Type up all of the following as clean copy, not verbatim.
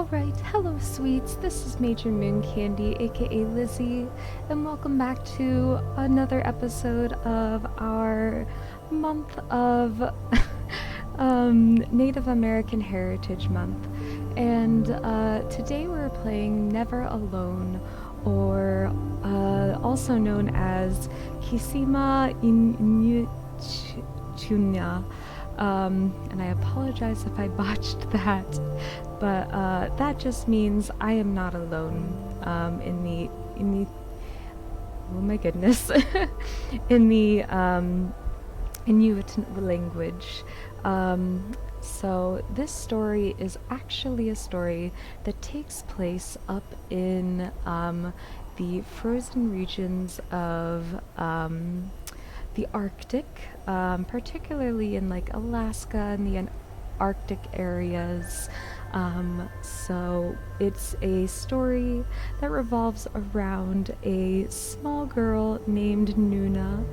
Alright, hello sweets, this is MajorMoonCandy, aka Lizzie, and welcome back to another episode of our month of Native American Heritage Month. And today we're playing Never Alone, or also known as Kisima Innitchuna. And I apologize if I botched that, but that just means I am not alone in the oh my goodness in the Inuit language. So this story is actually a story that takes place up in the frozen regions of the Arctic, particularly in like Alaska and the Arctic areas. So it's a story that revolves around a small girl named Nuna.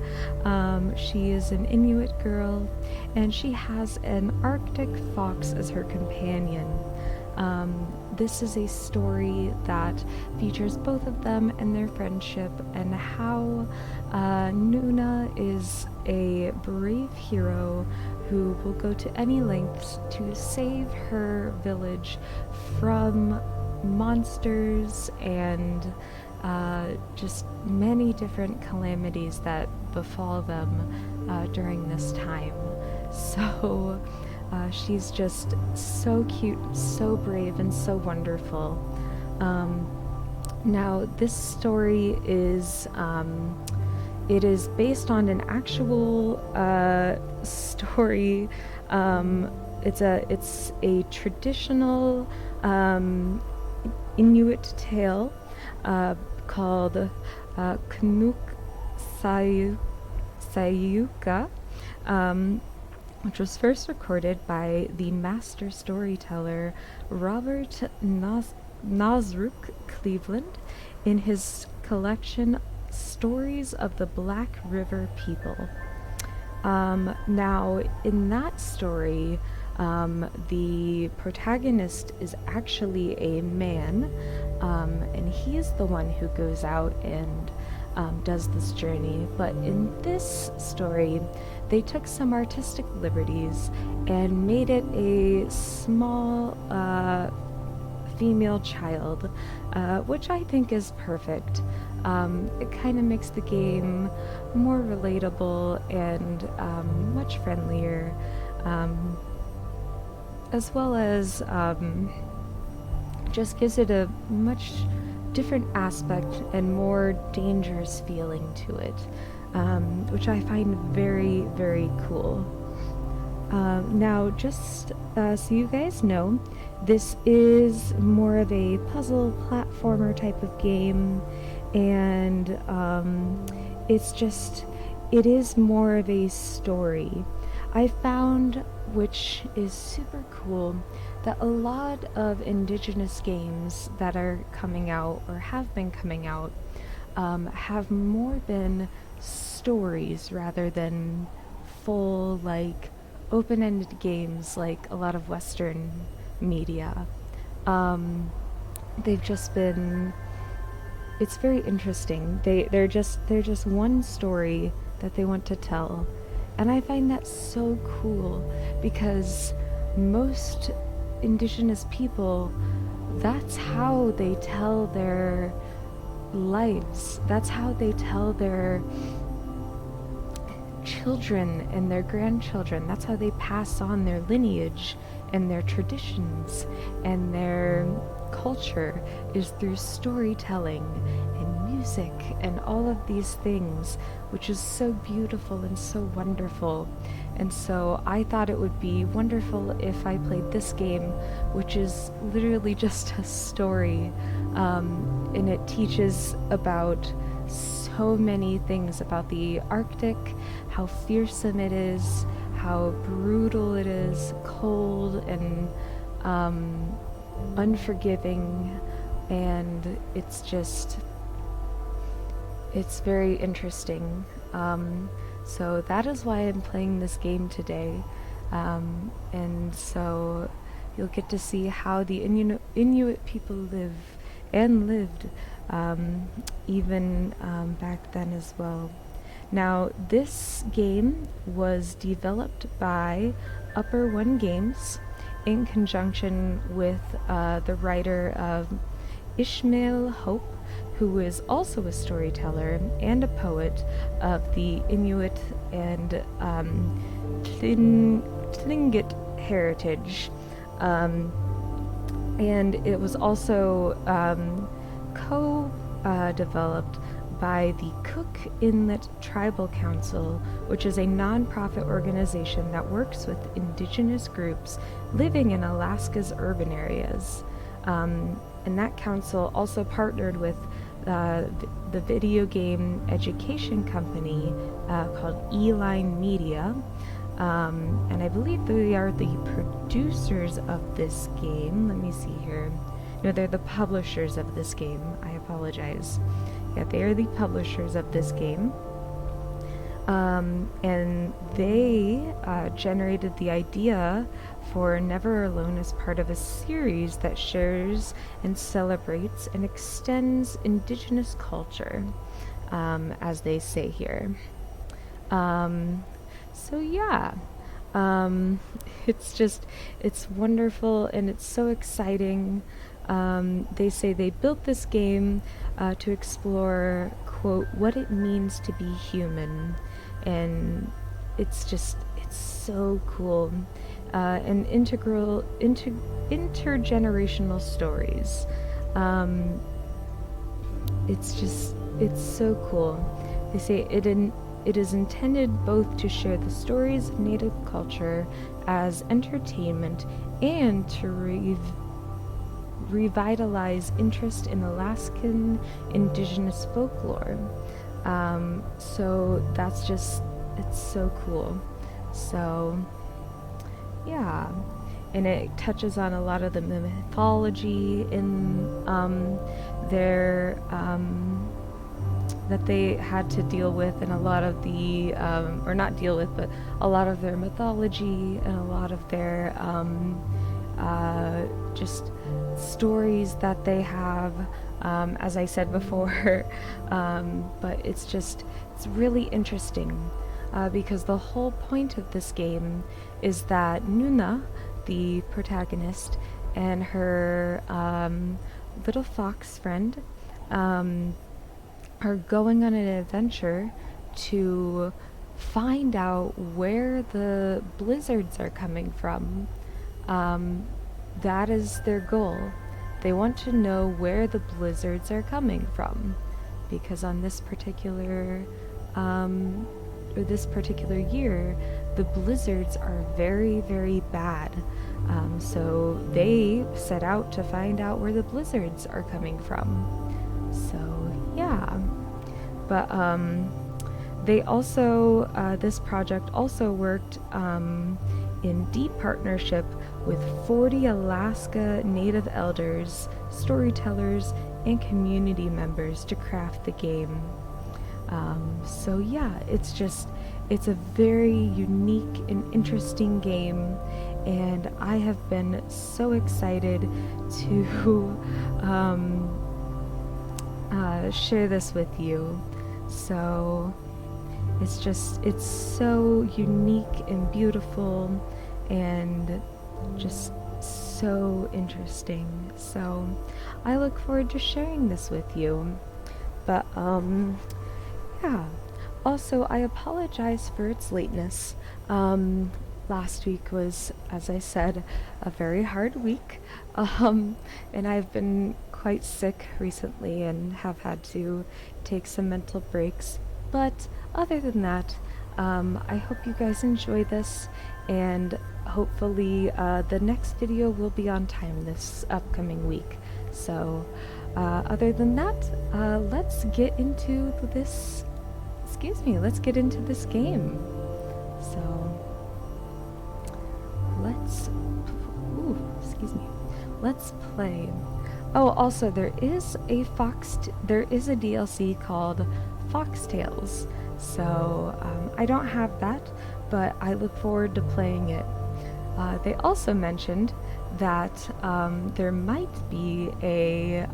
She is an Inuit girl, and she has an Arctic fox as her companion. This is a story that features both of them and their friendship, and how Nuna is a brave hero who will go to any lengths to save her village from monsters and just many different calamities that befall them during this time. So she's just so cute, so brave, and so wonderful. Now, this story is it is based on an actual story. It's a traditional Inuit tale called Kunuuksaayuka, which was first recorded by the Master Storyteller Robert Nosruk Cleveland in his collection Stories of the Black River People. Now, in that story, the protagonist is actually a man, and he's the one who goes out and does this journey. But in this story, they took some artistic liberties and made it a small female child, which I think is perfect. It kind of makes the game more relatable and much friendlier, as well as just gives it a much different aspect and more dangerous feeling to it, which I find very, very cool. Now, just so you guys know, this is more of a puzzle platformer type of game, and it is more of a story. I found, which is super cool, that a lot of Indigenous games that are coming out or have been coming out have more been stories rather than full, like, open-ended games like a lot of Western media. They've just been, it's very interesting. They're just one story that they want to tell, and I find that so cool, because most Indigenous people, that's how they tell their lives. That's how they tell their children and their grandchildren. That's how they pass on their lineage and their traditions and their culture, is through storytelling and music and all of these things, which is so beautiful and so wonderful. And so I thought it would be wonderful if I played this game, which is literally just a story, and it teaches about so many things about the Arctic, how fearsome it is, how brutal it is, cold and unforgiving, and it's very interesting. So that is why I'm playing this game today, and so you'll get to see how the Inuit people live and lived even back then as well. Now, this game was developed by Upper One Games in conjunction with the writer of Ishmael Hope, who is also a storyteller and a poet of the Inuit and Tlingit heritage. And it was also co-developed by the Cook Inlet Tribal Council, which is a non-profit organization that works with indigenous groups living in Alaska's urban areas. And that council also partnered with the video game education company called Eline Media. And I believe they are the producers of this game. Let me see here. No, they're the publishers of this game. I apologize. Yeah, they are the publishers of this game. And they generated the idea for Never Alone as part of a series that shares and celebrates and extends indigenous culture, as they say here. So yeah, it's wonderful and it's so exciting. They say they built this game to explore, quote, what it means to be human. And it's so cool. And intergenerational stories. It's so cool. They say it is intended both to share the stories of Native culture as entertainment and to revitalize interest in Alaskan indigenous folklore. So that's it's so cool. So yeah, and it touches on a lot of the mythology in their that they had to deal with, and a lot of the or not deal with, but a lot of their mythology and a lot of their just stories that they have, as I said before. But it's really interesting, because the whole point of this game is that Nuna, the protagonist, and her little fox friend are going on an adventure to find out where the blizzards are coming from. That is their goal. They want to know where the blizzards are coming from, because on this particular year, the blizzards are very, very bad. So they set out to find out where the blizzards are coming from. So yeah, but they also this project also worked in deep partnership with 40 Alaska Native elders, storytellers, and community members to craft the game. So yeah, it's a very unique and interesting game, and I have been so excited to share this with you. So it's so unique and beautiful and just so interesting. So I look forward to sharing this with you. But yeah, also I apologize for its lateness. Last week was, as I said, a very hard week, and I've been quite sick recently and have had to take some mental breaks. But other than that, I hope you guys enjoy this, and hopefully the next video will be on time this upcoming week. So other than that, let's get into this game. So let's play. Oh, also there is a DLC called Foxtails. So I don't have that, but I look forward to playing it. They also mentioned that there might be a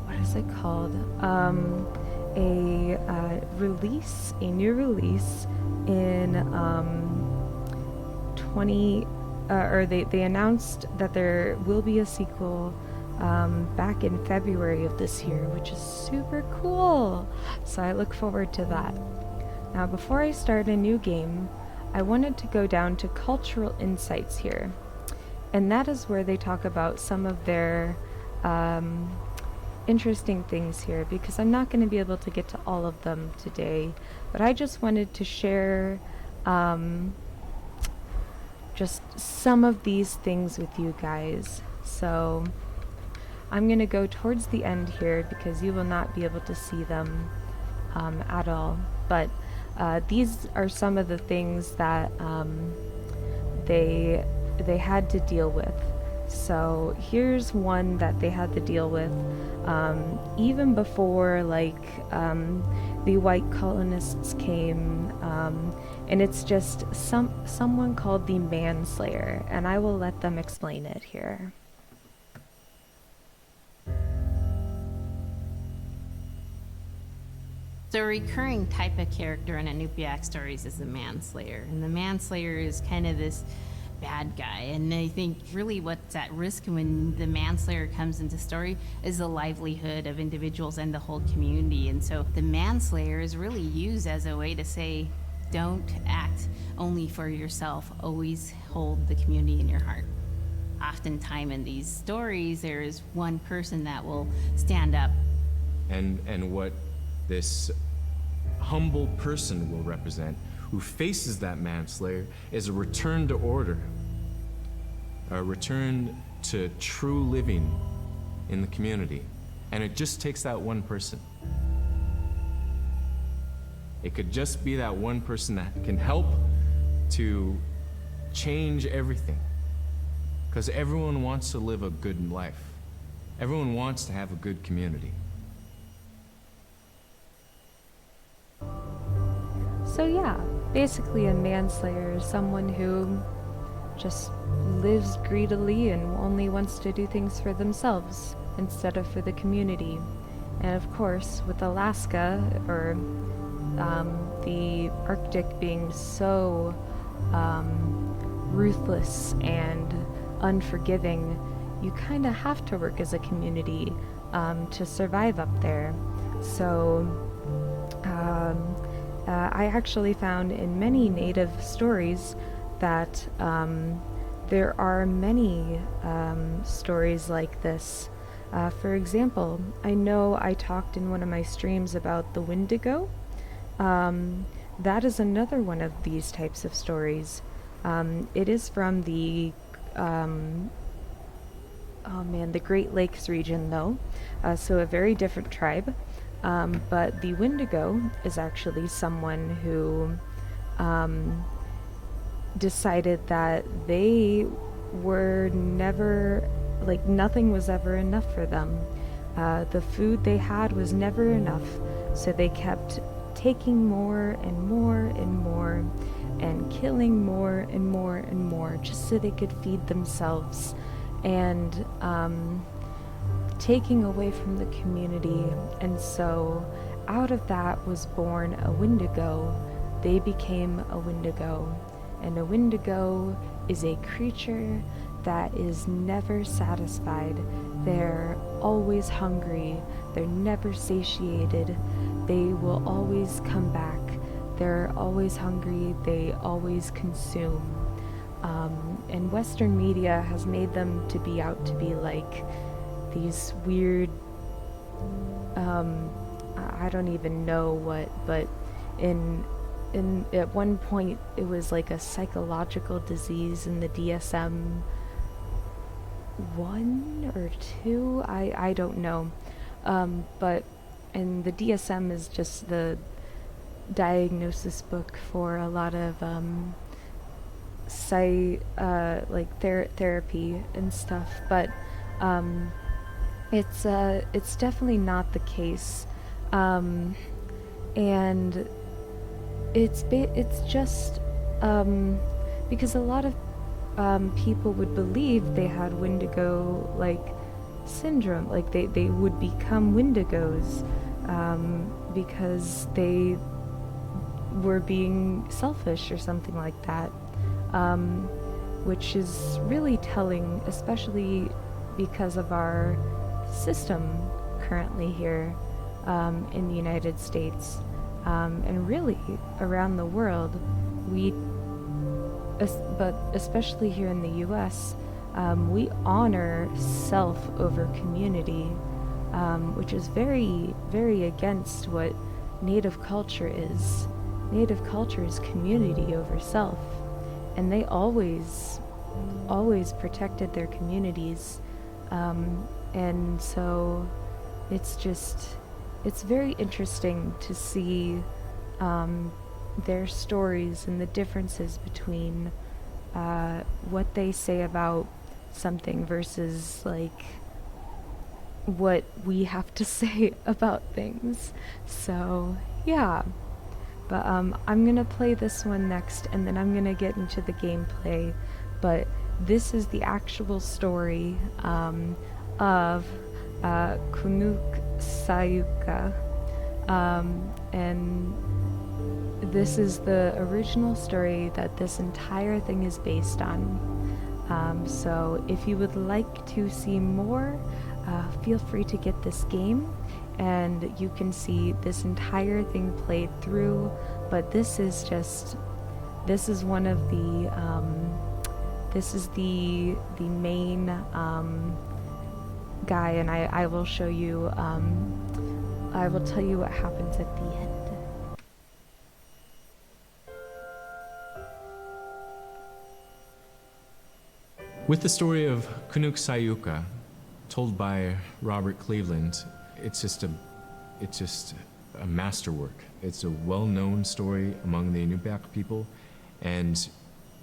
what is it called? A new release in 20, or they announced that there will be a sequel back in February of this year, which is super cool. So I look forward to that. Now, before I start a new game, I wanted to go down to cultural insights here. And that is where they talk about some of their interesting things here, because I'm not going to be able to get to all of them today, but I just wanted to share just some of these things with you guys. So I'm going to go towards the end here because you will not be able to see them at all, but these are some of the things that they had to deal with. So here's one that they had to deal with even before the white colonists came, and it's just someone called the Manslayer, and I will let them explain it here. So a recurring type of character in Iñupiaq stories is the manslayer. And the manslayer is kind of this bad guy. And I think really what's at risk when the manslayer comes into story is the livelihood of individuals and the whole community. And so the manslayer is really used as a way to say, don't act only for yourself. Always hold the community in your heart. Oftentimes in these stories, there is one person that will stand up. And what this humble person will represent, who faces that manslayer, is a return to order, a return to true living in the community. And it just takes that one person. It could just be that one person that can help to change everything. Because everyone wants to live a good life. Everyone wants to have a good community. So yeah, basically a manslayer is someone who just lives greedily and only wants to do things for themselves instead of for the community. And of course, with Alaska, or the Arctic being so ruthless and unforgiving, you kind of have to work as a community to survive up there. So I actually found in many native stories that there are many stories like this. For example, I know I talked in one of my streams about the Wendigo. That is another one of these types of stories. It is from the the Great Lakes region, though, so a very different tribe. But the Wendigo is actually someone who decided that they were never, nothing was ever enough for them. The food they had was never enough, so they kept taking more and more and more and killing more and more and more just so they could feed themselves, and taking away from the community. And so out of that was born a Wendigo. They became a Wendigo. And a Wendigo is a creature that is never satisfied. They're always hungry. They're never satiated. They will always come back. They're always hungry. They always consume. And Western media has made them to be out to be like these weird, I don't even know what, but in at one point it was like a psychological disease in the DSM 1 or 2, I don't know, but and the DSM is just the diagnosis book for a lot of therapy and stuff, but it's definitely not the case, and it's just because a lot of people would believe they had Wendigo like syndrome, like they would become Wendigos because they were being selfish or something like that, which is really telling, especially because of our system currently here in the United States, and really around the world. But especially here in the U.S., we honor self over community, which is very, very against what Native culture is. Native culture is community over self, and they always protected their communities, and so it's very interesting to see their stories and the differences between what they say about something versus like what we have to say about things. So yeah, but I'm gonna play this one next, and then I'm gonna get into the gameplay. But this is the actual story of Kunuuksaayuka, and this is the original story that this entire thing is based on. So if you would like to see more, feel free to get this game, and you can see this entire thing played through. But this is one of the this is the main guy, and I will show you. I will tell you what happens at the end. With the story of Kunuuksaayuka, told by Robert Cleveland, it's just a masterwork. It's a well-known story among the Iñupiaq people, and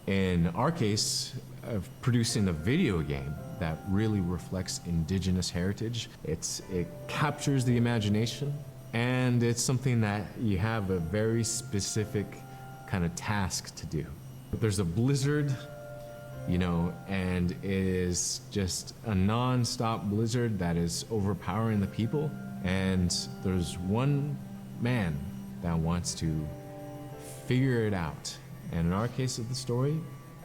in our case, of producing a video game that really reflects Indigenous heritage. It captures the imagination, and it's something that you have a very specific kind of task to do. But there's a blizzard, and it is just a non-stop blizzard that is overpowering the people, and there's one man that wants to figure it out. And in our case of the story,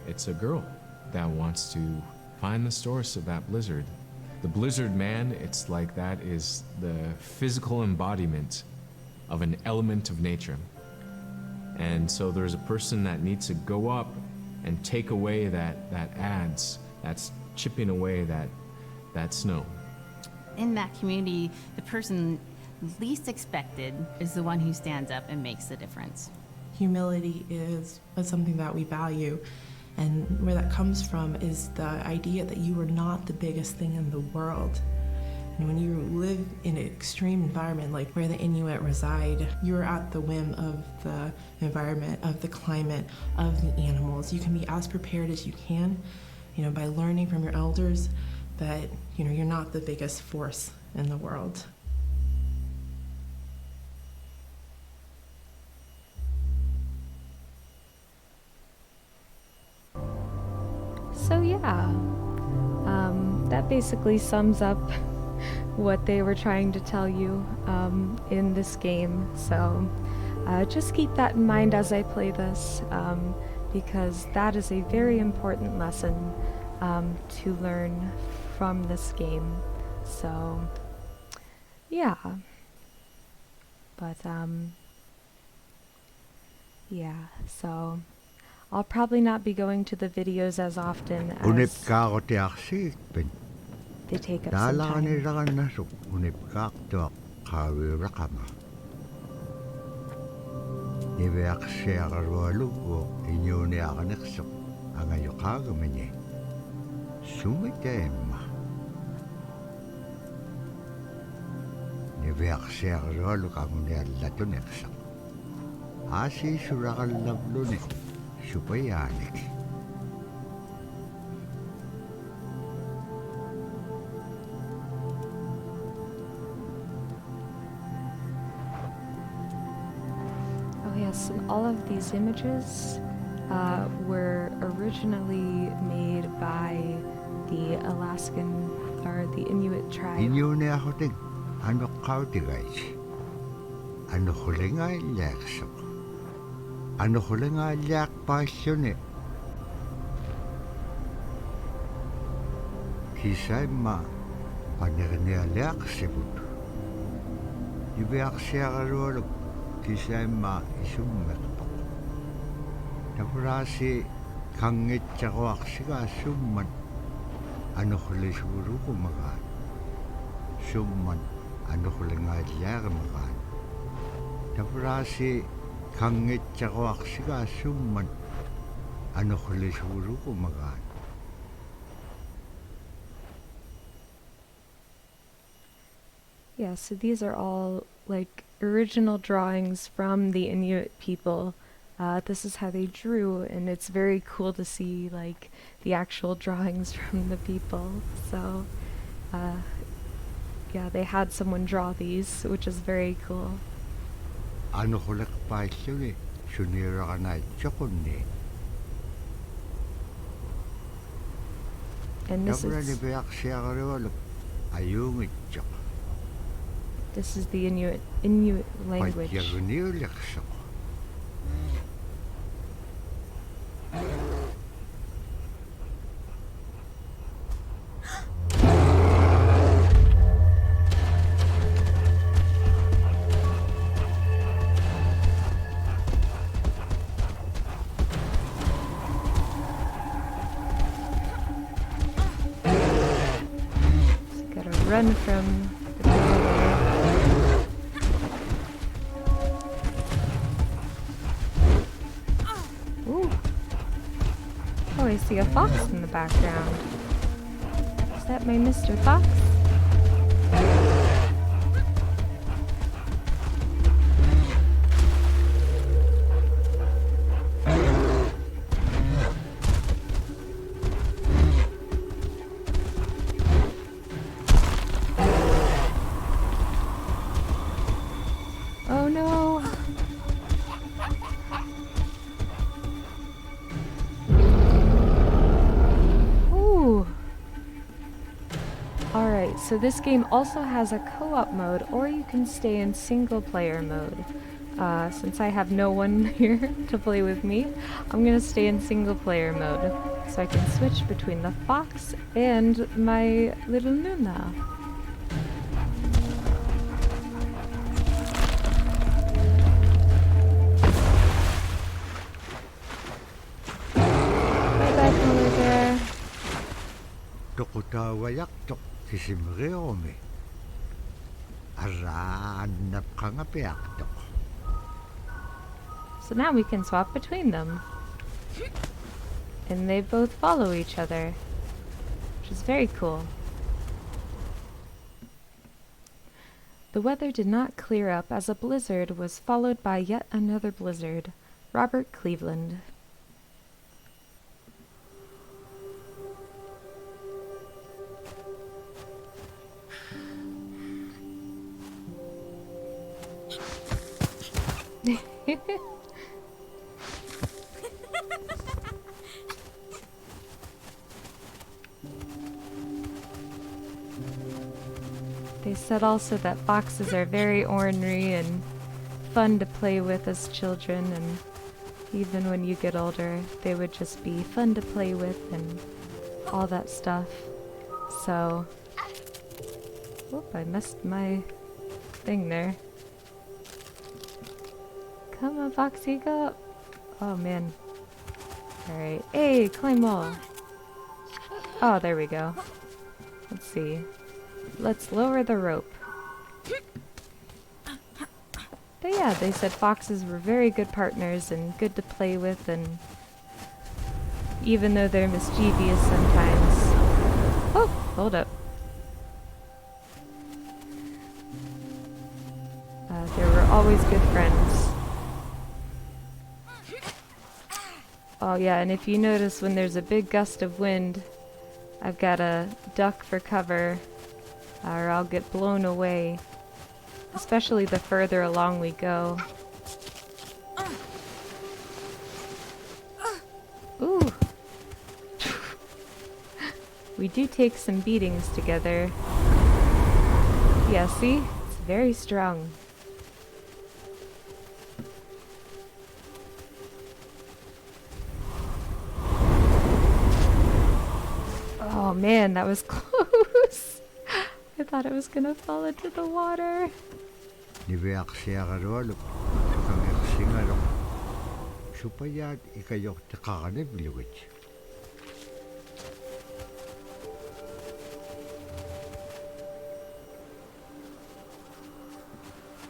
it's a girl that wants to find the source of that blizzard. The blizzard man, it's like that is the physical embodiment of an element of nature. And so there's a person that needs to go up and take away that adze, that's chipping away that snow. In that community, the person least expected is the one who stands up and makes the difference. Humility is something that we value, and where that comes from is the idea that you are not the biggest thing in the world. And when you live in an extreme environment like where the Inuit reside, you're at the whim of the environment, of the climate, of the animals. You can be as prepared as you can, by learning from your elders that, you're not the biggest force in the world. So yeah, that basically sums up what they were trying to tell you in this game. So just keep that in mind as I play this, because that is a very important lesson to learn from this game. So yeah, but yeah, so I'll probably not be going to the videos as often as they take up some Supayanik. Oh yes, and all of these images were originally made by the Alaskan or the Inuit tribe. Inyune ako din. Ano kautigais? Ano hulinga ilaksak? Ano hulinga ilak pasyone? Kisay ma panirni ilak sibut. Ibeak siya karolog kisay ma isummerpak. Napurasi kangit siya siga summan. Ano huli siguro kumakaan? Summan. Ano huli nga ilak makaan? Napurasi kangit siya siga summan. Ano huli siguro kumakaan? Yeah, so these are all like original drawings from the Inuit people. This is how they drew, and it's very cool to see like the actual drawings from the people. So, yeah, they had someone draw these, which is very cool. Ano huli pa isyone? Sunira ka na itchokone. And this Napurani is beak siya karolog ayung itchok. the Inuit language. Patyaguni ilaksak. So gotta run from the bear. Ooh. Oh, I see a fox in the background. Is that my Mr. Fox? Oh no! Ooh! Alright, so this game also has a co-op mode, or you can stay in single-player mode. Since I have no one here to play with me, I'm gonna stay in single-player mode, so I can switch between the fox and my little Nuna. Bye-bye, polar bear. Tukutawayak tok kisimreome. Aranap ka nga piak tok. So now we can swap between them. And they both follow each other, which is very cool. The weather did not clear up as a blizzard was followed by yet another blizzard. Robert Cleveland. They said also that foxes are very ornery and fun to play with as children, and even when you get older, they would just be fun to play with and all that stuff. So, whoop, I missed my thing there. Come on, Foxy, go up. Oh, man. Alright. Hey, climb wall. Oh, there we go. Let's see. Let's lower the rope. But yeah, they said foxes were very good partners and good to play with, and even though they're mischievous sometimes. Oh, hold up. They were always good friends. Oh yeah, and if you notice when there's a big gust of wind, I've got to duck for cover, or I'll get blown away, especially the further along we go. We do take some beatings together. Yeah, see? It's very strong. Oh man, that was close. I thought it was gonna fall into the water. Nibiak siya karolo. Tukang singarok. Supayat ikayok takakanib liwit.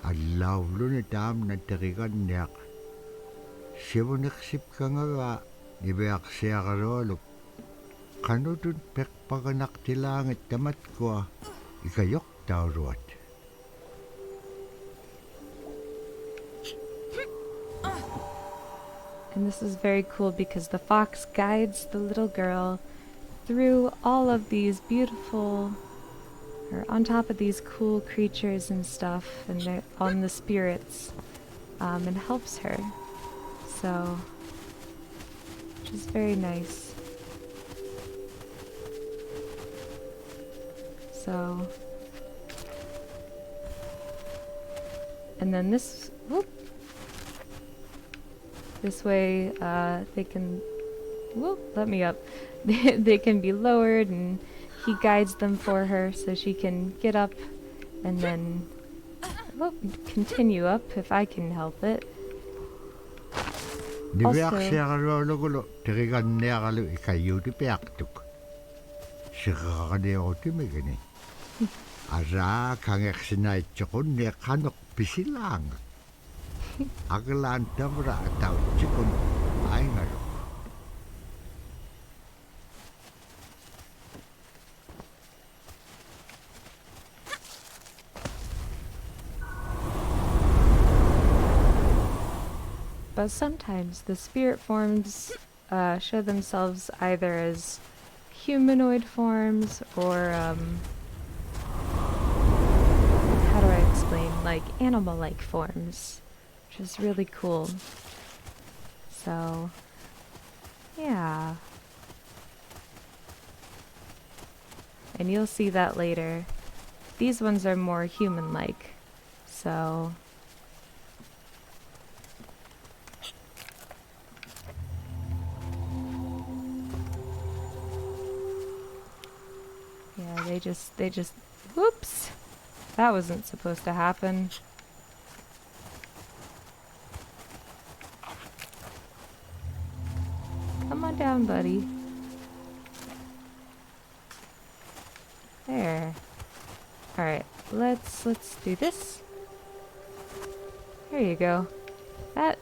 Alaw lo na dam na tarikan niyak. Siya naksip ka nga nibiak siya karolo. Kano dun pekpaganak tilangit tamat ko ikayok tawrot. And this is very cool because the fox guides the little girl through all of these beautiful, or on top of these cool creatures and stuff, and they're on the spirits, and helps her. So, which is very nice. So, and then this, whoop. This way, they can, whoop, let me up. They can be lowered, and he guides them for her so she can get up and then, whoop, continue up if I can help it. Nibiak siya karolo gulo tarikan niya kalo ikayo Iñupiaq tuk. Siya kakadeo timigani. Ara kangek sinay chokon niya kanok pisilang. Agalan tamra ataw chikon ay ngaro. But sometimes the spirit forms show themselves either as humanoid forms or, how do I explain, like animal-like forms, which is really cool. So, yeah. And you'll see that later. These ones are more human-like, so... Yeah, they just, whoops! That wasn't supposed to happen. Come on down, buddy. There. Alright, let's do this. There you go. That.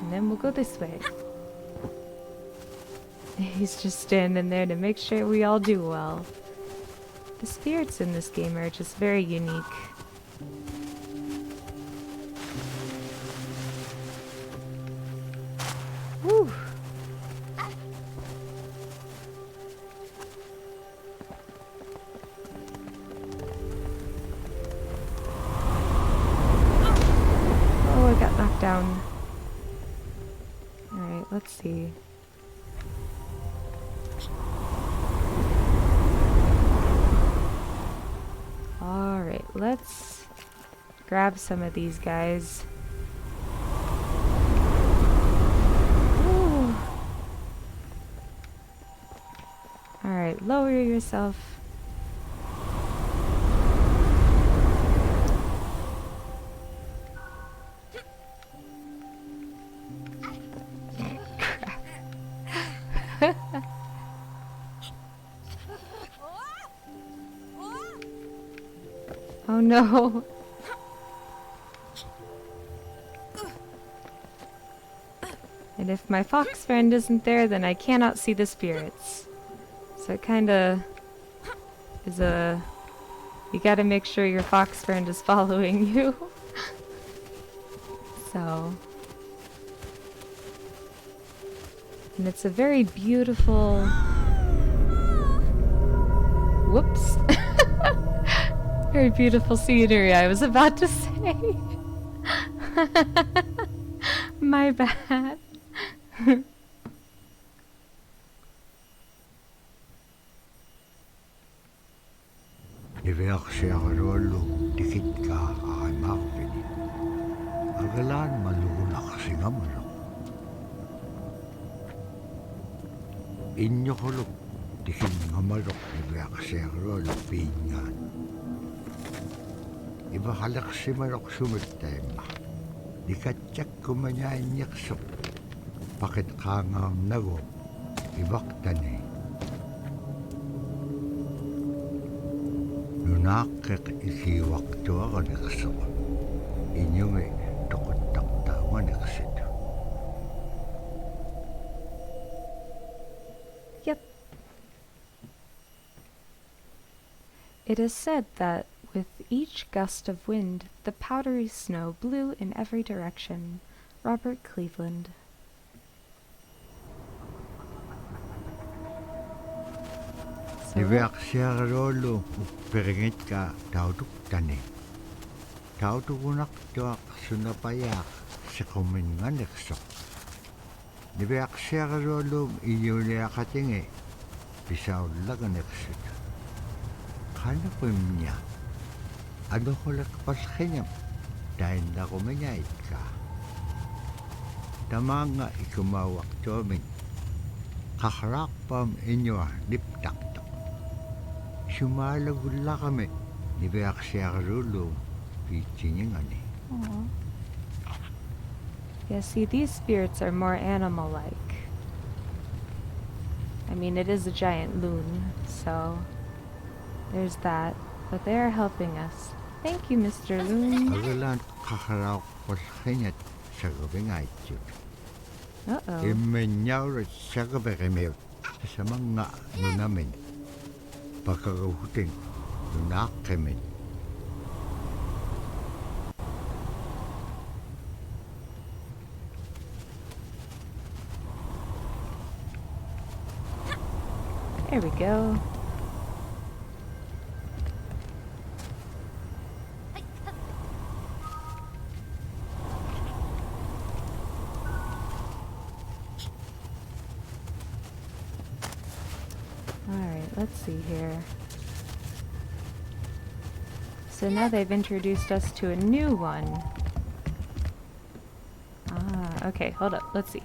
And then we'll go this way. He's just standing there to make sure we all do well. The spirits in this game are just very unique. Woo! Oh, I got knocked down. Alright, let's see. Alright, let's grab some of these guys. Alright, lower yourself. Oh no. And if my fox friend isn't there, then I cannot see the spirits. So it kinda is a... You gotta make sure your fox friend is following you. So... And it's a very beautiful... Whoops. Very beautiful scenery, I was about to say. My bad. Niveaksiakarolu dikit ka akimakpini. Agalaan malunak singamanok. Inyokolok dikin ngamalok niveaksiakarolu pingan. Iba halak simanok sumitema. Dikatsak kumanyain yaksok. Pakit kangam nago. Ibaktani. Nunakik ikiwakto ako naksok. Inyong tukutaktawan naksito. Yep. It is said that with each gust of wind, the powdery snow blew in every direction. Robert Cleveland. Niveaksiakarolu upperingit ka tautuktani. Tautukunak tuak sunapayak sa kuminganeksok. Niveaksiakarolu inyuniakatingi. Pisaw laganeksik. Kano ko niya? Ano ko lakpas kanyang? Dahil na kumanyait ka. Tama nga ikumawak tuaming. Kakarakpam inyo niptaktak. Sumalagula kami. Niveaksiakarolu pichingani. Yeah, see, these spirits are more animal-like. I mean, it is a giant loon, so there's that. But they are helping us. Thank you, Mr. Loon. Agalan kakarakpas kanyat sa gabing aityo. Uh-oh. Imenyaw sa gabing sa mga nunamin. Pagkagahutin, nunakimin. There we go. Alright, let's see here. So now they've introduced us to a new one. Ah, okay, hold up, let's see.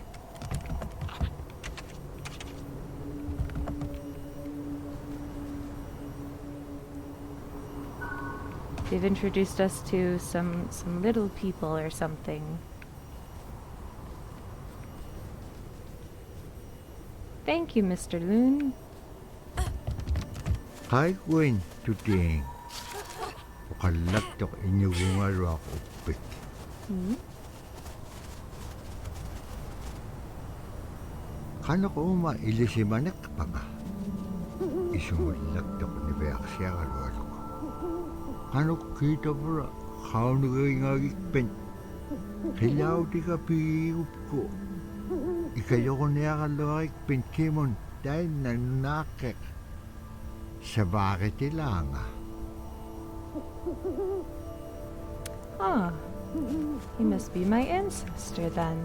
They've introduced us to some little people or something. Thank you, Mr. Loon. Kay Gwen tuting. Ukalaptok inyo gungaro ako upit. Kano ko ilisimanak pa nga. Isumulagtok ni Beaksya kalwalo ko. Kano kita pura, kau nagayngagikpen. Kailaw di ka piyup ko. Ikayo ko niya kalawagikpen kimon dahil nanakek. Sa bakit ilanga? Ah, he must be my ancestor then.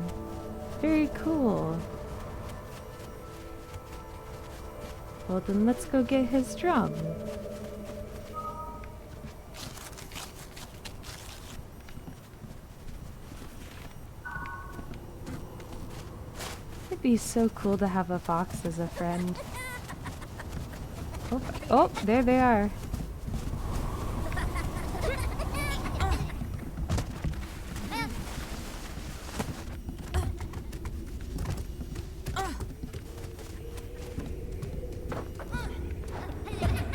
Very cool. Well then let's go get his drum. It'd be so cool to have a fox as a friend. Oh, there they are.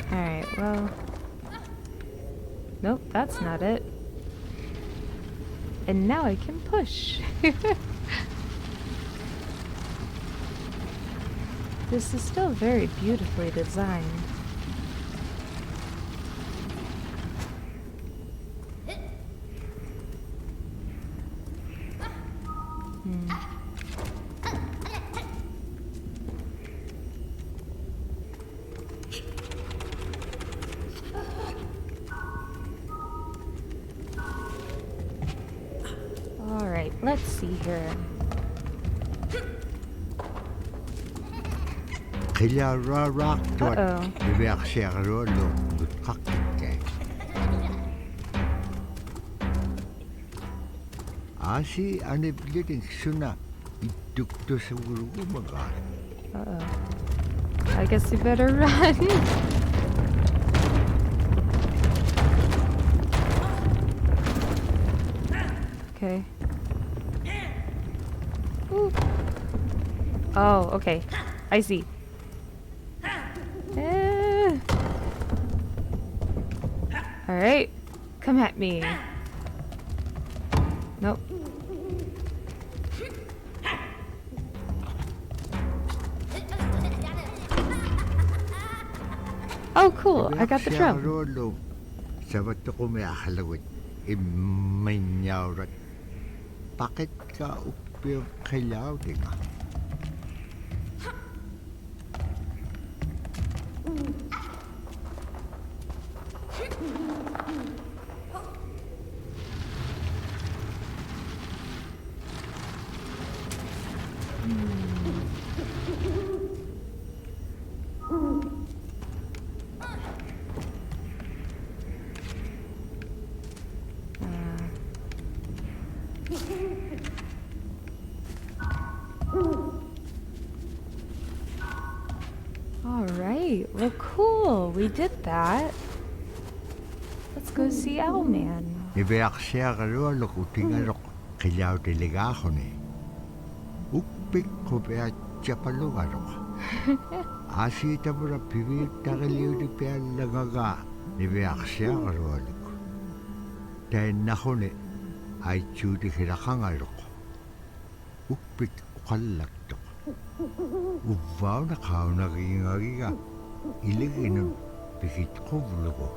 Alright, well... Nope, that's not it. And now I can push. This is still very beautifully designed. Alright, let's see here. Kailaw rarak tuat. Uh-oh. Ni Beaksya kalwalo. Lutkak kay. Asi Unedited itukto sa urugo magar. I guess you better run. Okay. Ooh. Oh, okay. I see. Alright. Come at me. Nope. Oh, cool. I got the drum. Sabat ko may akalawit. Imanyaw rat. Bakit ka upir kailaw di nga? Alright, well cool, we did that. Let's go see Owlman. Nibeak siya karualo kutingarok kailaw delegaho ni. Ukpik ko beya chapalugarok. Asi tabura pibir takaliw di peya lagaga. Nibeak siya karualo ko. Dahil nako ni ay chudi kirakangarok. Ukpik ukalagtok. Uvaw na kao nagingagiga. Iligin ng pikit ko vlogo.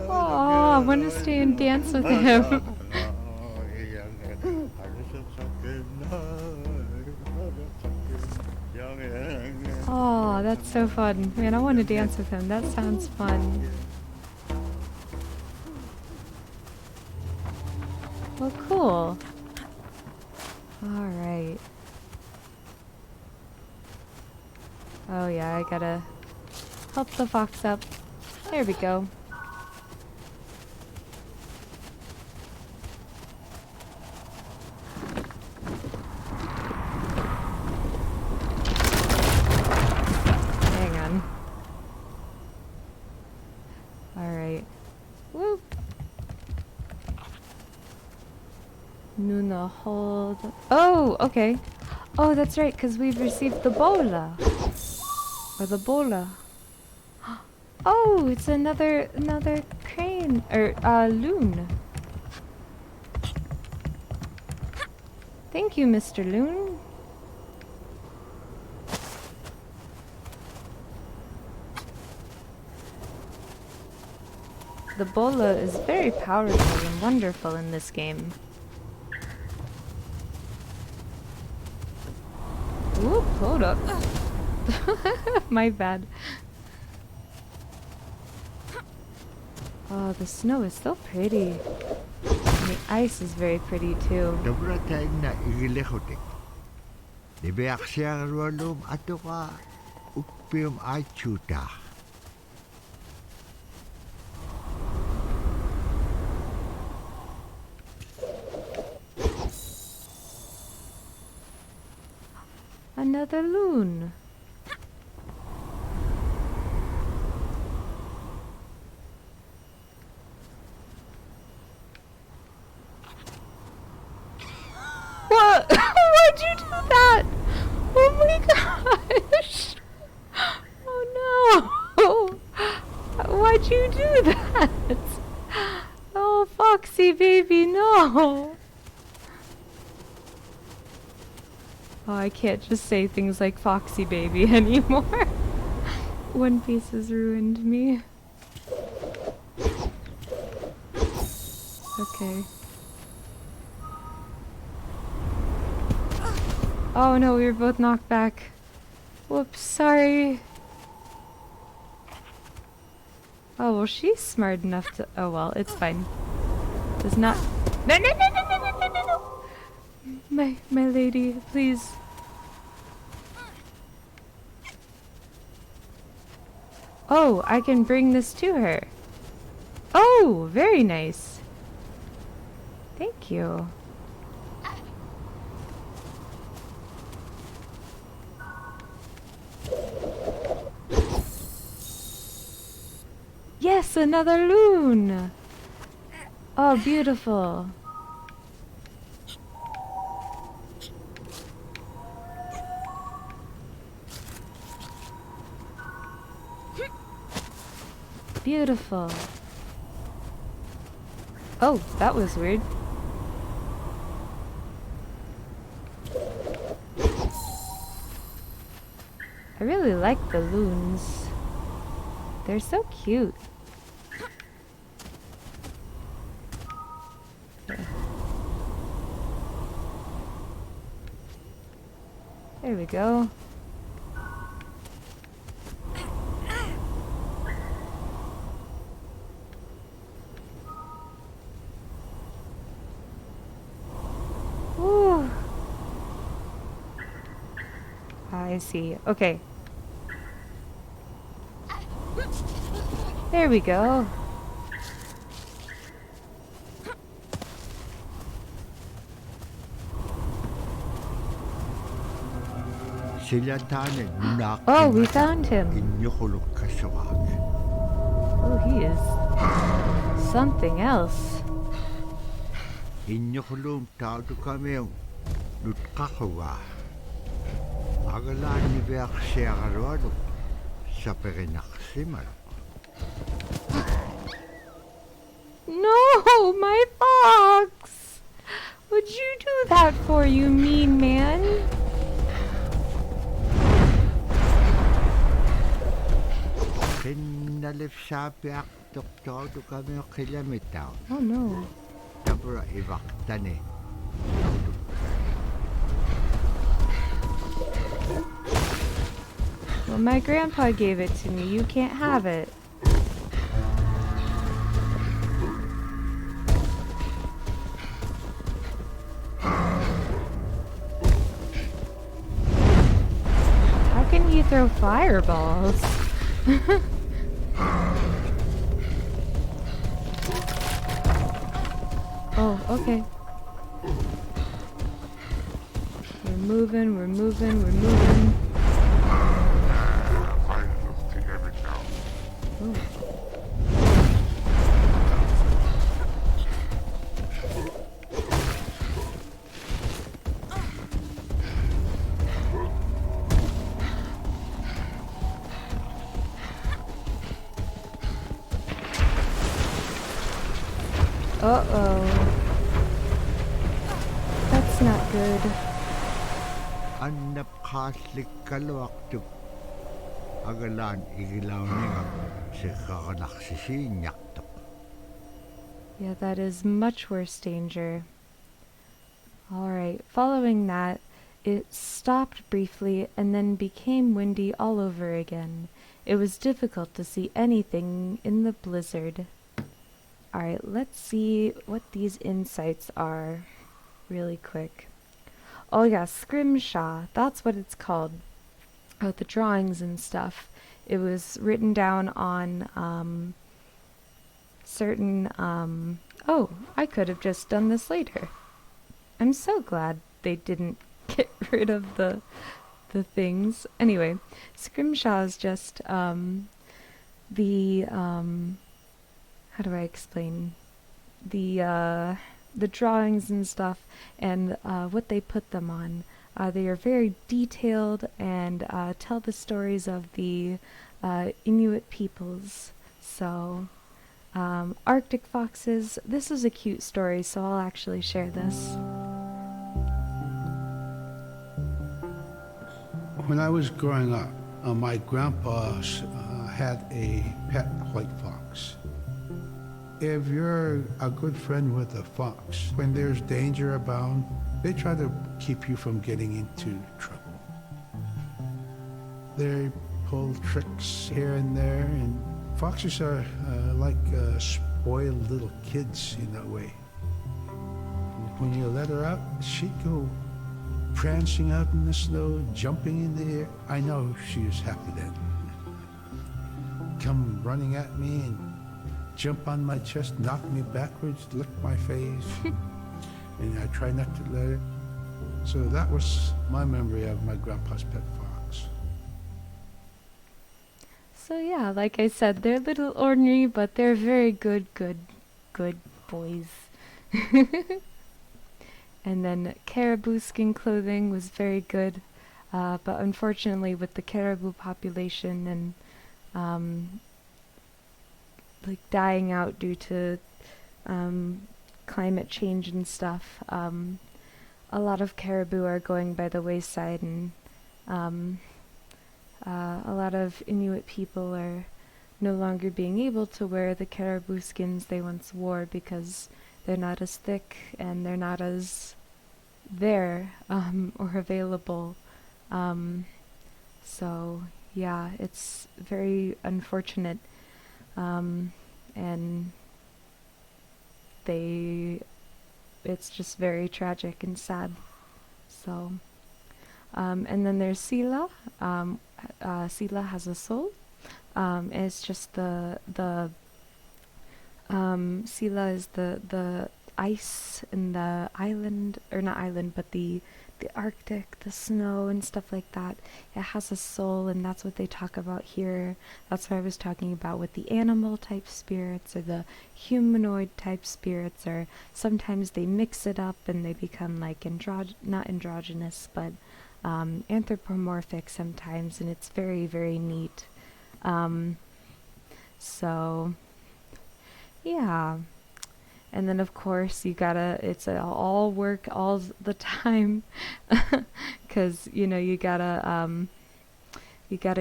Oh, I want to stay and dance with him. Oh, that's so fun. Man, I want to dance with him. That sounds fun. Well, cool. Alright. Oh yeah, I gotta help the fox up. There we go. Hang on. Alright. Woo! Nuna, hold. Oh, okay. Oh, that's right, because we've received the bola. Or the bola. Oh, it's another crane or loon. Thank you, Mr. Loon. The bola is very powerful and wonderful in this game. Whoop, hold up. My bad. Oh, the snow is so pretty. And the ice is very pretty too. Dobra tayo na igilehotik. Nibeak siya karualom ato ka upiyom achuta. Another loon. What? Why'd you do that? Oh my gosh. Oh no. Why'd you do that? Oh, Foxy baby, no. Oh, I can't just say things like Foxy baby anymore. One Piece has ruined me. Okay. Oh no, we were both knocked back. Whoops, sorry. Oh, well, she's smart enough to... Oh, well, it's fine. Does not... No, no, no, no, no, no, no, no, no! My lady, please. Oh, I can bring this to her. Oh, very nice. Thank you. Yes, another loon. Oh, beautiful. Beautiful. Oh, that was weird. I really like the loons. They're so cute. There we go. Whew. I see. Okay. There we go. Sila tane Nuna. Oh, we found him. Kunuuksaayuka. Oh, he is something else. Iñupiaq taatu kameo nutkakawa. Agalaan ni Beak siagaruado sa perinaksimal. No, my fox! Would you do that for you, mean man? Kinalip sa Beak taatu kameo kilamitaw. Oh no. Tabura iwaktane. Well, my grandpa gave it to me. You can't have it. How can he throw fireballs? Oh, okay. We're moving, we're moving, we're moving. Uh-oh. That's not good. Annap kaslik kalwaktuk. Agalaan igilaw niya si kakanaksisinyaktuk. Yeah, that is much worse danger. Alright, following that, it stopped briefly and then became windy all over again. It was difficult to see anything in the blizzard. Alright, let's see what these insights are really quick. Oh yeah, scrimshaw, that's what it's called. Oh, the drawings and stuff. It was written down on certain oh, I could have just done this later. I'm so glad they didn't get rid of the things. Anyway, scrimshaw is just the how do I explain the drawings and stuff and what they put them on. They are very detailed and tell the stories of the Inuit peoples. So, Arctic foxes. This is a cute story, so I'll actually share this. When I was growing up, my grandpa had a pet white fox. If you're a good friend with a fox, when there's danger abound, they try to keep you from getting into trouble. They pull tricks here and there, and foxes are like spoiled little kids in a way. When you let her out, she'd go prancing out in the snow, jumping in the air. I know she was happy then. Come running at me and jump on my chest, knock me backwards, lick my face. And I try not to let her. So that was my memory of my grandpa's pet fox. So yeah, like I said, they're a little ornery, but they're very good boys. And then caribou skin clothing was very good, but unfortunately with the caribou population and like dying out due to climate change and stuff, a lot of caribou are going by the wayside, and a lot of Inuit people are no longer being able to wear the caribou skins they once wore because they're not as thick and they're not as there or available. So yeah, it's very unfortunate, and it's just very tragic and sad. So and then there's Sila. Sila has a soul. It's just the Sila is the ice in the island, or not island, but the Arctic, the snow and stuff like that. It has a soul, and that's what they talk about here. That's what I was talking about with the animal type spirits or the humanoid type spirits, or sometimes they mix it up and they become like not androgynous, but anthropomorphic sometimes, and it's very, very neat. So yeah. And then of course it's all work all the time, because you gotta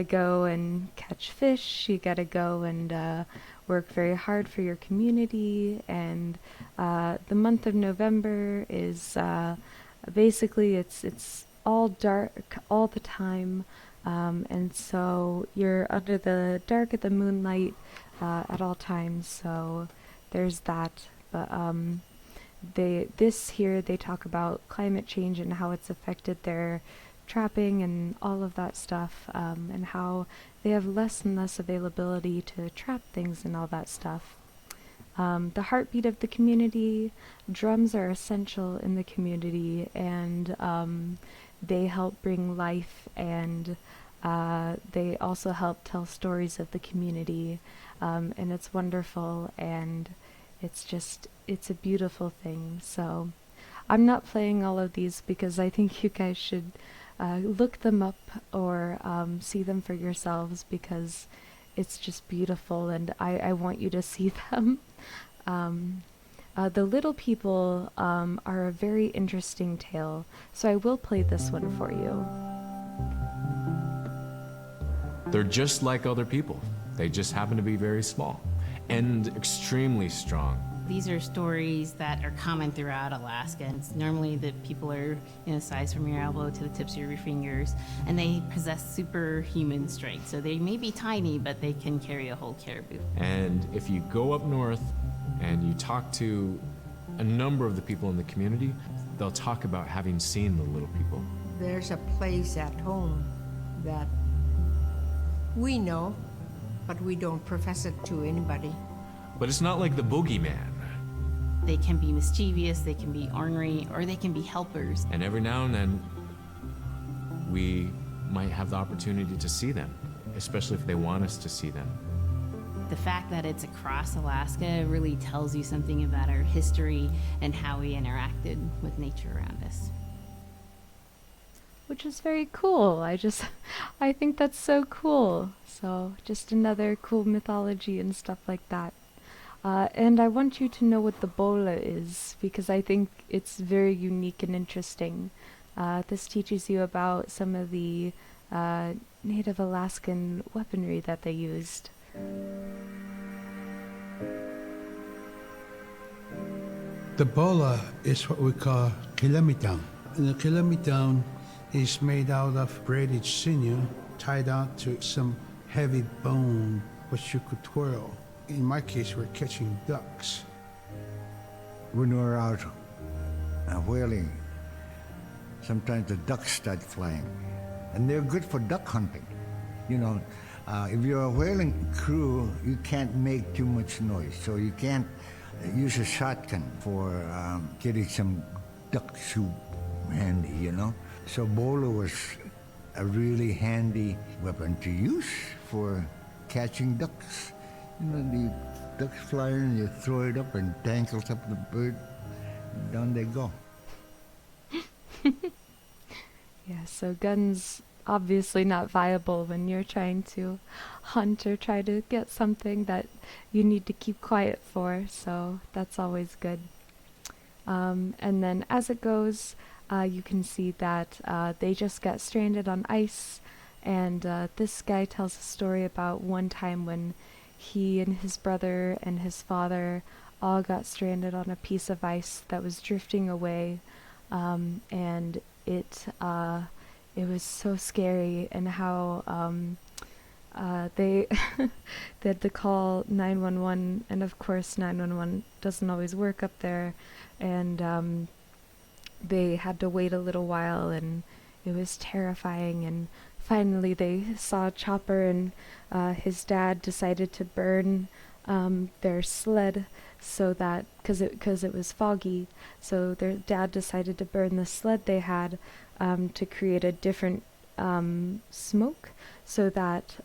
go and catch fish, you gotta go and work very hard for your community, and the month of November is basically it's all dark all the time, and so you're under the dark of the moonlight at all times, so there's that. But they talk about climate change and how it's affected their trapping and all of that stuff, and how they have less and less availability to trap things and all that stuff. The heartbeat of the community, drums are essential in the community, and they help bring life, and they also help tell stories of the community, and it's wonderful, and it's a beautiful thing. So I'm not playing all of these because I think you guys should look them up or see them for yourselves, because it's just beautiful, and I want you to see them. The Little People are a very interesting tale, so I will play this one for you. They're just like other people. They just happen to be very small and extremely strong. These are stories that are common throughout Alaska. And normally the people are in a size from your elbow to the tips of your fingers, and they possess superhuman strength. So they may be tiny, but they can carry a whole caribou. And if you go up north and you talk to a number of the people in the community, they'll talk about having seen the Little People. There's a place at home that we know, but we don't profess it to anybody. But it's not like the boogeyman. They can be mischievous, they can be ornery, or they can be helpers. And every now and then, we might have the opportunity to see them, especially if they want us to see them. The fact that it's across Alaska really tells you something about our history and how we interacted with nature around us. Which is very cool. I think that's so cool. So just another cool mythology and stuff like that. And I want you to know what the bola is, because I think it's very unique and interesting. This teaches you about some of the Native Alaskan weaponry that they used. The bola is what we call kilamitan. And the kilamitan is made out of braided sinew tied out to some heavy bone which you could twirl. In my case, we're catching ducks. When we're out whaling, sometimes the ducks start flying. And they're good for duck hunting. You know, if you're a whaling crew, you can't make too much noise. So you can't use a shotgun for getting some duck soup handy, you know. So bolo was a really handy weapon to use for catching ducks. You know, the ducks fly in, you throw it up and tangles up the bird, and down they go. Yeah, so guns obviously not viable when you're trying to hunt or try to get something that you need to keep quiet for, so that's always good. And then as it goes, you can see that they just got stranded on ice, and this guy tells a story about one time when he and his brother and his father all got stranded on a piece of ice that was drifting away, and it was so scary, and how they they had to call 911, and of course 911 doesn't always work up there, and they had to wait a little while, and it was terrifying, and finally they saw Chopper, and his dad decided to burn their sled, so that because it was foggy, so their dad decided to burn the sled they had to create a different smoke, so that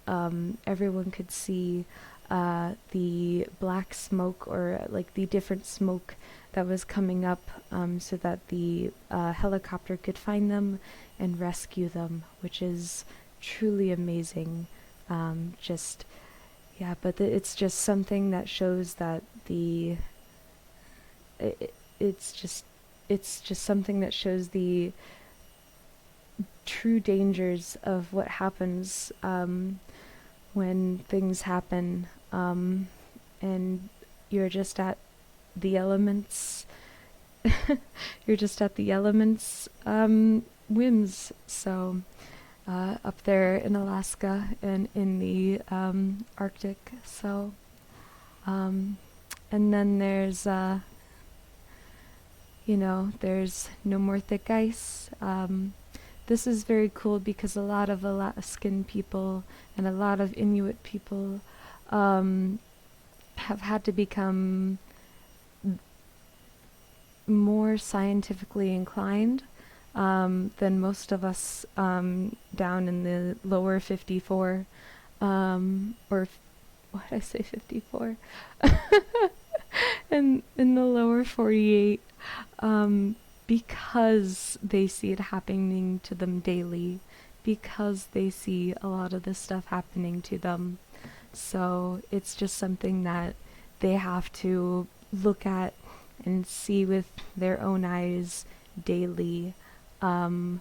everyone could see the black smoke, or like the different smoke that was coming up, so that the helicopter could find them and rescue them, which is truly amazing. But it's just something that shows that it's just something that shows the true dangers of what happens when things happen, and you're just at the elements. You're just at the elements whims. So up there in Alaska and in the Arctic. So and then there's there's no more thick ice. This is very cool because a lot of Alaskan people and a lot of Inuit people have had to become more scientifically inclined than most of us down in the lower 54, or what did I say, 54? in the lower 48, because they see it happening to them daily, because they see a lot of this stuff happening to them. So it's just something that they have to look at and see with their own eyes daily. Because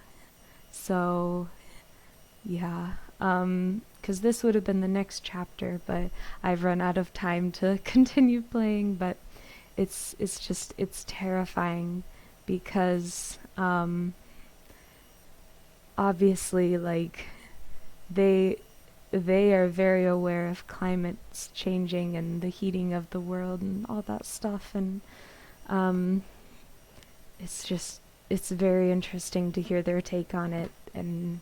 this would have been the next chapter, but I've run out of time to continue playing. But it's terrifying because obviously, like, they are very aware of climates changing and the heating of the world and all that stuff, and it's very interesting to hear their take on it, and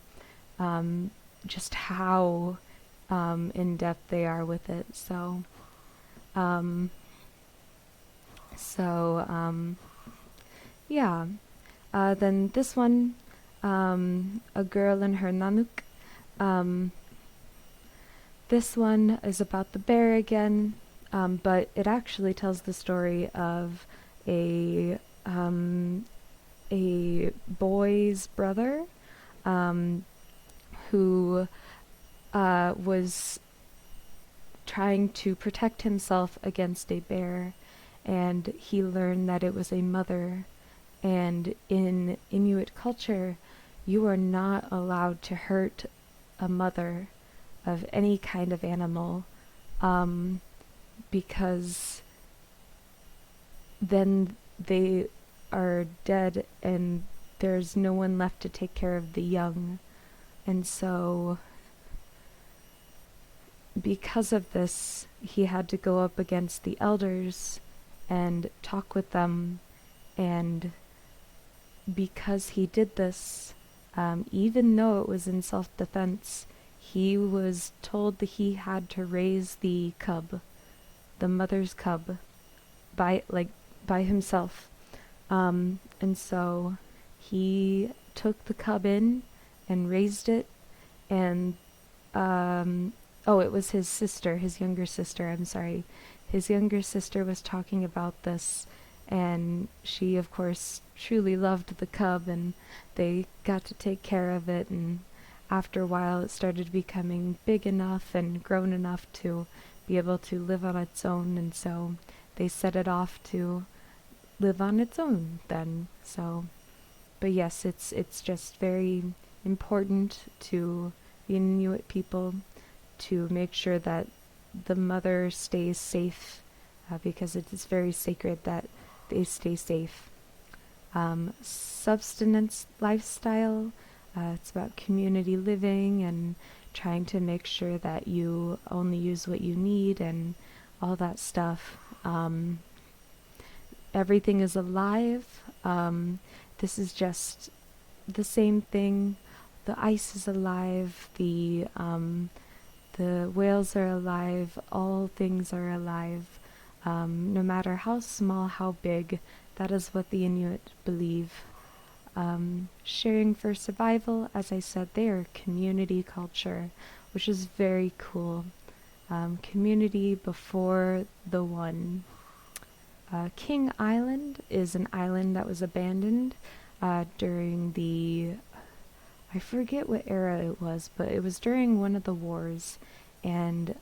just how in depth they are with it. Then this one, A Girl and Her Nanuk. This one is about the bear again, but it actually tells the story of a boy's brother who was trying to protect himself against a bear, and he learned that it was a mother. And in Inuit culture, you are not allowed to hurt a mother of any kind of animal, because then they are dead and there's no one left to take care of the young. And so because of this, he had to go up against the elders and talk with them and because he did this, even though it was in self-defense, he was told that he had to raise the cub, the mother's cub, by himself. And so he took the cub in and raised it, and it was his sister, his younger sister, I'm sorry. His younger sister was talking about this, and she, of course, truly loved the cub, and they got to take care of it, and after a while it started becoming big enough and grown enough to be able to live on its own, and so they set it off to live on its own then. So, but yes, it's just very important to the Inuit people to make sure that the mother stays safe, because it is very sacred that they stay safe. Subsistence lifestyle, it's about community living and trying to make sure that you only use what you need and all that stuff. Everything is alive. This is just the same thing. The ice is alive. The whales are alive. All things are alive. No matter how small, how big, that is what the Inuit believe. Sharing for survival, as I said, they are community culture, which is very cool. Community before the one. King Island is an island that was abandoned during the, I forget what era it was, but it was during one of the wars, and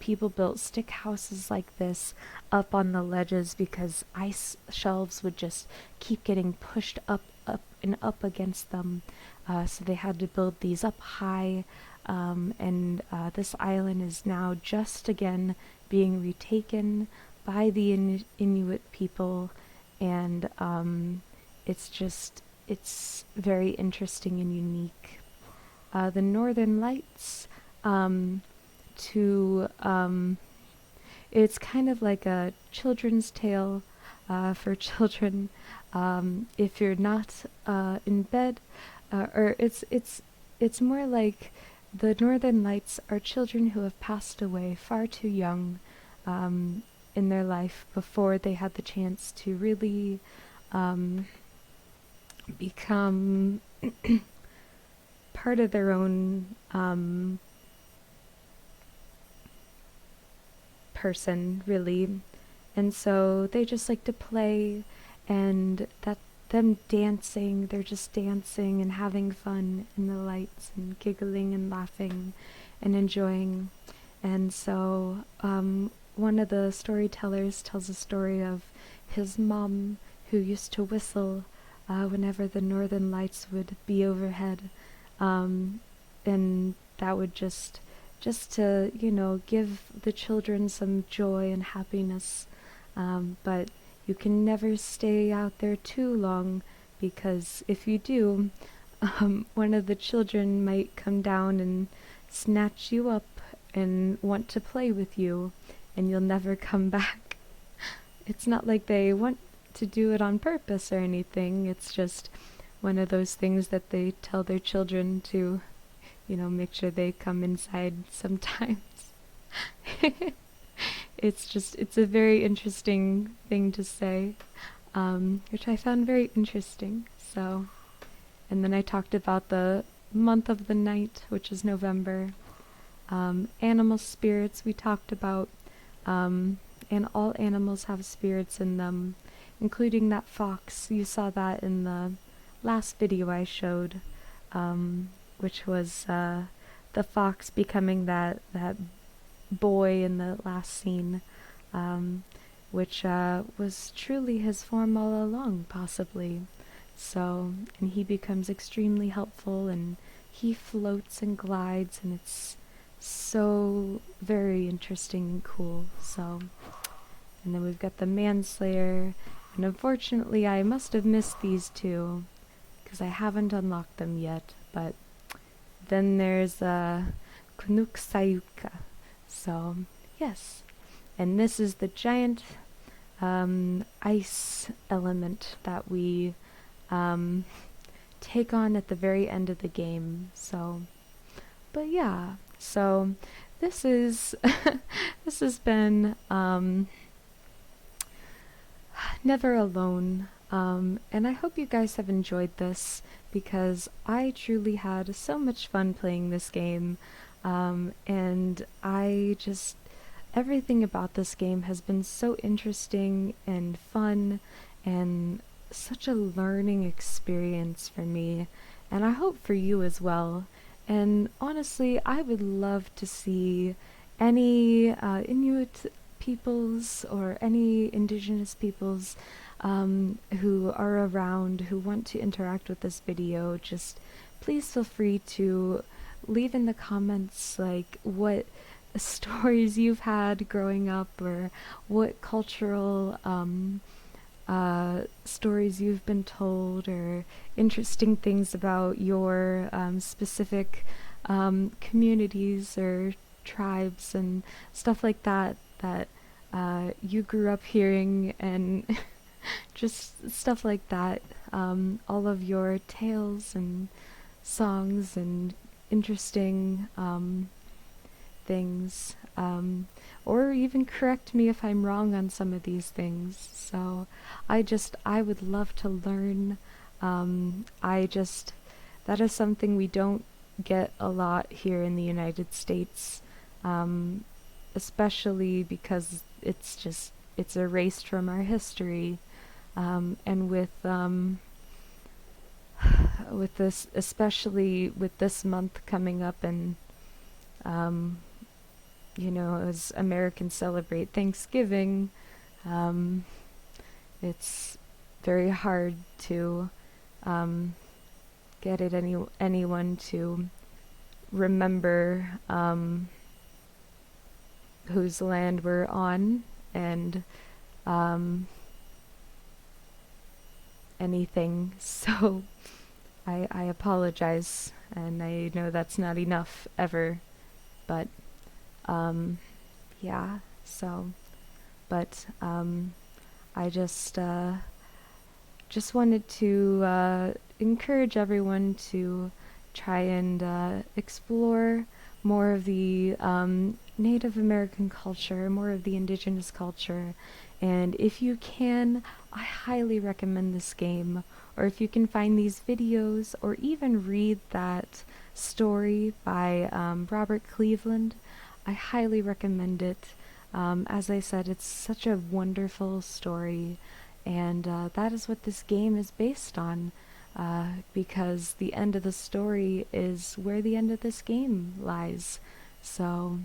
people built stick houses like this up on the ledges because ice shelves would just keep getting pushed up and up against them. So they had to build these up high, and this island is now just again being retaken by the Inuit people, and it's very interesting and unique. The Northern Lights, it's kind of like a children's tale for children. If you're not in bed, or it's more like the Northern Lights are children who have passed away far too young in their life before they had the chance to really become part of their own person, really. And so they just like to play, and that them dancing, they're just dancing and having fun in the lights and giggling and laughing and enjoying. And so one of the storytellers tells a story of his mom who used to whistle whenever the Northern Lights would be overhead, and that would just to, give the children some joy and happiness. But you can never stay out there too long, because if you do, one of the children might come down and snatch you up and want to play with you, and you'll never come back. It's not like they want to do it on purpose or anything. It's just one of those things that they tell their children to, make sure they come inside sometimes. It's a very interesting thing to say, which I found very interesting. So, and then I talked about the month of the night, which is November. Animal spirits we talked about, and all animals have spirits in them, including that fox. You saw that in the last video I showed, which was the fox becoming that boy in the last scene, which was truly his form all along, possibly. So, and he becomes extremely helpful, and he floats and glides, and it's so very interesting and cool. So, and then we've got the manslayer, and unfortunately I must have missed these two because I haven't unlocked them yet. But then there's Kunuuksaayuka. So yes, and this is the giant ice element that we take on at the very end of the game. So, but yeah, so this is this has been Never Alone, and I hope you guys have enjoyed this, because I truly had so much fun playing this game, and everything about this game has been so interesting and fun and such a learning experience for me, and I hope for you as well. And honestly, I would love to see any Inuit peoples or any Indigenous peoples who are around, who want to interact with this video. Just please feel free to leave in the comments like what stories you've had growing up, or what cultural stories you've been told, or interesting things about your specific communities or tribes and stuff like that you grew up hearing, and just stuff like that. All of your tales and songs and interesting things, or even correct me if I'm wrong on some of these things. So I would love to learn. That is something we don't get a lot here in the United States, especially because it's erased from our history, and with this, especially with this month coming up, and as Americans celebrate Thanksgiving, it's very hard to get anyone to remember whose land we're on, and anything. So I apologize, and I know that's not enough ever, but yeah, so, but I just wanted to encourage everyone to try and explore more of the Native American culture, more of the Indigenous culture, and if you can, I highly recommend this game. Or if you can find these videos, or even read that story by Robert Cleveland, I highly recommend it. As I said, it's such a wonderful story, and that is what this game is based on, because the end of the story is where the end of this game lies. So,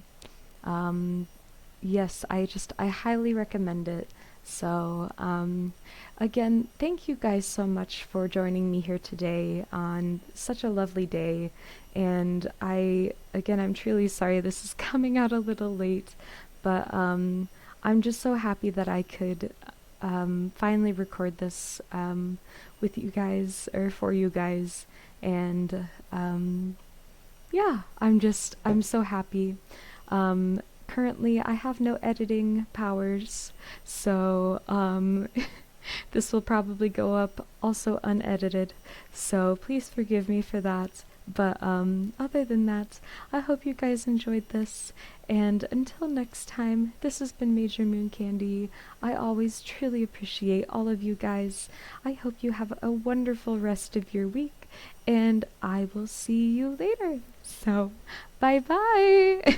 yes, I highly recommend it. So, again, thank you guys so much for joining me here today on such a lovely day. And I'm truly sorry this is coming out a little late, but I'm just so happy that I could finally record this with you guys, or for you guys. And yeah, I'm so happy. Currently, I have no editing powers, so this will probably go up also unedited, so please forgive me for that. But other than that, I hope you guys enjoyed this, and until next time, this has been MajorMoonCandy. I always truly appreciate all of you guys. I hope you have a wonderful rest of your week, and I will see you later. So, bye-bye!